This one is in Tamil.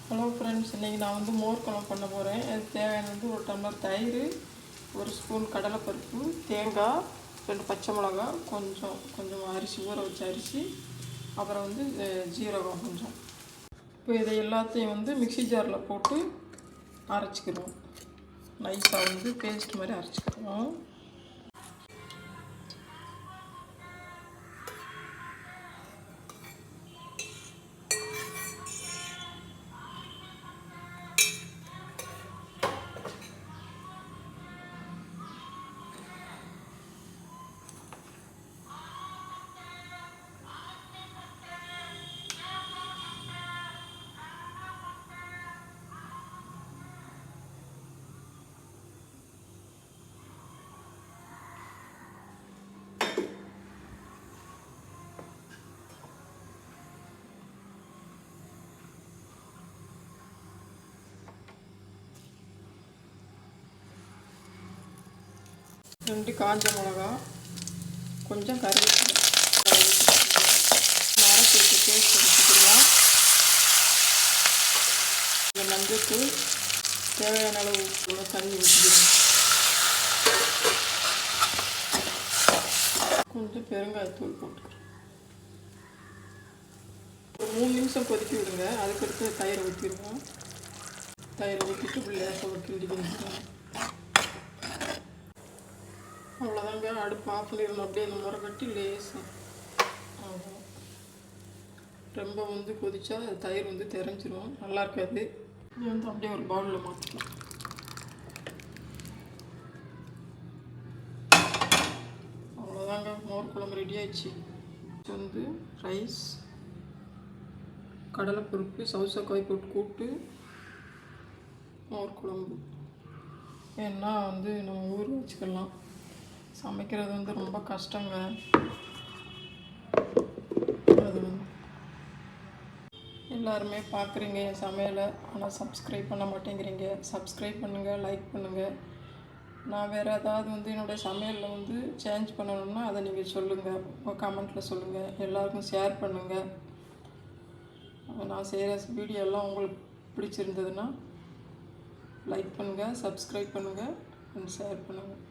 ஹலோ ஃப்ரெண்ட்ஸ், இன்றைக்கி நான் வந்து மோர் குழம்பு பண்ண போகிறேன். அதுக்கு தேவையானது ஒரு டம்ளர் தயிர், ஒரு ஸ்பூன் கடலைப்பருப்பு, தேங்காய், 2 பச்சை மிளகா, கொஞ்சம் அரிசி, ஊற வச்ச அரிசி, அப்புறம் வந்து ஜீரகம் கொஞ்சம். இப்போ இதை எல்லாத்தையும் வந்து மிக்சி ஜாரில் போட்டு அரைச்சிக்கிறோம். நைஸாக வந்து பேஸ்ட் மாதிரி அரைச்சிக்கிறோம். ரெண்டு காஞ்ச மிளகா, கொஞ்சம் கருவேப்பிலை, அரைச்சி வச்ச பேஸ்ட் எடுத்துக்கலாம். மஞ்சள், தேவையான அளவு உப்பு, தண்ணி ஊற்றிக்கிறோம். கொஞ்சம் பெருங்காயத்தூள் போட்டுக்கிறோம். ஒரு 3 நிமிஷம் கொதிக்க விடுங்க. அதுக்கடுத்து தயிரை ஊற்றிடுவோம். தயிரை ஊற்றிட்டு இப்படி லேசாக கிண்டி கிண்டிடுவோம். அவ்வளோதாங்க. அடுப்பு ஆஃப் பண்ணிடணும். அப்படியே அந்த முறை கட்டி லேசாக. ரொம்ப வந்து கொதிச்சா தயிர் வந்து தெரிஞ்சிடும், நல்லா இருக்காது. இது வந்து அப்படியே ஒரு பவுலில் மாற்றிக்கலாம். அவ்வளோதாங்க, மோர் குழம்பு ரெடி ஆயிடுச்சு. வந்து ரைஸ், கடலைப்பருப்பு, சவுசக்காய் போட்டு கூட்டு, மோர் குழம்பு. ஏன்னா வந்து நம்ம ஊற வச்சுக்கலாம். சமைக்கிறது வந்து ரொம்ப கஷ்டங்க. அது வந்து எல்லாருமே பார்க்குறீங்க என் சமையலை, ஆனால் சப்ஸ்கிரைப் பண்ண மாட்டேங்கிறீங்க. சப்ஸ்கிரைப் பண்ணுங்கள், லைக் பண்ணுங்கள். நான் வேறு ஏதாவது வந்து என்னுடைய சமையலில் வந்து சேஞ்ச் பண்ணணும்னா அதை நீங்கள் சொல்லுங்கள், உங்கள் கமெண்ட்டில் சொல்லுங்கள். எல்லாருக்கும் ஷேர் பண்ணுங்கள். நான் செய்கிற வீடியோலாம் உங்களுக்கு பிடிச்சிருந்ததுன்னா லைக் பண்ணுங்கள், சப்ஸ்கிரைப் பண்ணுங்கள், ஷேர் பண்ணுங்கள்.